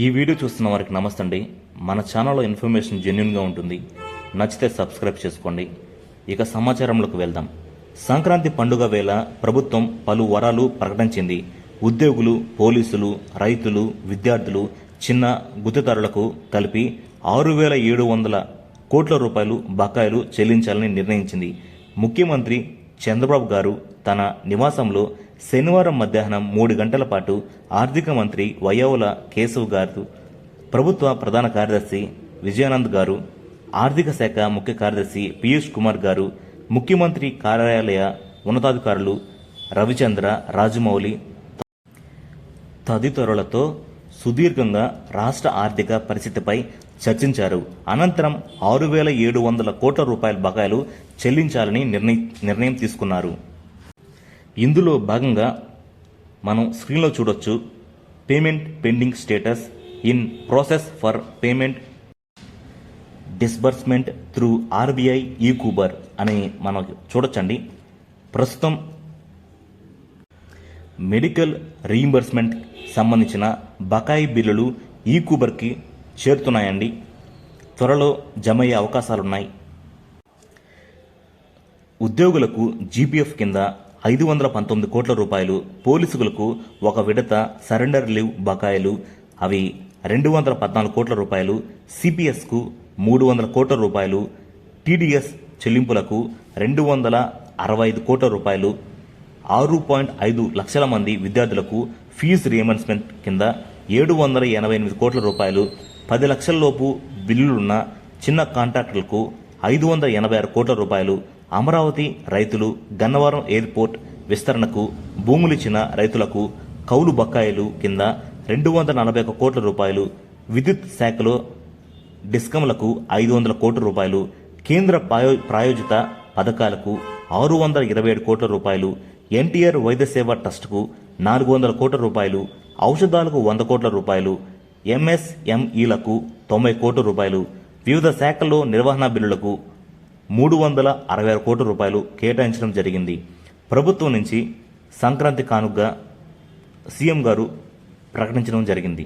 ఈ వీడియో చూస్తున్న వారికి నమస్తే అండి. మన ఛానల్లో ఇన్ఫర్మేషన్ జెన్యున్గా ఉంటుంది. నచ్చితే సబ్స్క్రైబ్ చేసుకోండి. ఇక సమాచారంలోకి వెళ్దాం. సంక్రాంతి పండుగ వేళ ప్రభుత్వం పలు వరాలు ప్రకటించింది. ఉద్యోగులు, పోలీసులు, రైతులు, విద్యార్థులు, చిన్న గుత్తదారులకు కలిపి 6,700 కోట్ల రూపాయలు బకాయిలు చెల్లించాలని నిర్ణయించింది. ముఖ్యమంత్రి చంద్రబాబు గారు తన నివాసంలో శనివారం మధ్యాహ్నం 3 గంటల పాటు ఆర్థిక మంత్రి వయ్యావుల కేశవ్ గారు, ప్రభుత్వ ప్రధాన కార్యదర్శి విజయానంద్ గారు, ఆర్థిక శాఖ ముఖ్య కార్యదర్శి పీయూష్ కుమార్ గారు, ముఖ్యమంత్రి కార్యాలయ ఉన్నతాధికారులు రవిచంద్ర, రాజమౌళి తదితరులతో సుదీర్ఘంగా రాష్ట్ర ఆర్థిక పరిస్థితిపై చర్చించారు. అనంతరం 6,700 కోట్ల రూపాయల బకాయిలు చెల్లించాలని నిర్ణయం తీసుకున్నారు. ఇందులో భాగంగా మనం స్క్రీన్లో చూడొచ్చు. Payment pending status in process for payment disbursement through RBI e-Kuber అని మనం చూడొచ్చండి. ప్రస్తుతం మెడికల్ రీయింబర్స్మెంట్ సంబంధించిన బకాయి బిల్లులు ఈ-కూబర్కి చేరుతున్నాయండి. త్వరలో జమ అయ్యే అవకాశాలున్నాయి. ఉద్యోగులకు జీపీఎఫ్ కింద 519 కోట్ల రూపాయలు, పోలీసులకు ఒక విడత సరెండర్ లీవ్ బకాయిలు అవి 214 కోట్ల రూపాయలు, సిపిఎస్కు 300 కోట్ల రూపాయలు, టీడీఎస్ చెల్లింపులకు 265 కోట్ల రూపాయలు, 6.5 లక్షల మంది విద్యార్థులకు ఫీజు రీయింబర్స్మెంట్ కింద 788 కోట్ల రూపాయలు, 10 లక్షల లోపు బిల్లులున్న చిన్న కాంట్రాక్టులకు 586 కోట్ల రూపాయలు, అమరావతి రైతులు గన్నవరం ఎయిర్పోర్ట్ విస్తరణకు భూములిచ్చిన రైతులకు కౌలు బకాయిలు కింద 241 కోట్ల రూపాయలు, విద్యుత్ శాఖలో డిస్కంలకు 500 కోట్ల రూపాయలు, కేంద్ర ప్రాయోజిత పథకాలకు 627 కోట్ల రూపాయలు, ఎన్టీఆర్ వైద్య సేవ ట్రస్టుకు 400 కోట్ల రూపాయలు, ఔషధాలకు 100 కోట్ల రూపాయలు, ఎంఎస్ఎంఈలకు 90 కోట్ల రూపాయలు, వివిధ శాఖల్లో నిర్వహణ బిల్లులకు 366 కోట్ల రూపాయలు కేటాయించడం జరిగింది. ప్రభుత్వం నుంచి సంక్రాంతి కానుకగా సీఎం గారు ప్రకటించడం జరిగింది.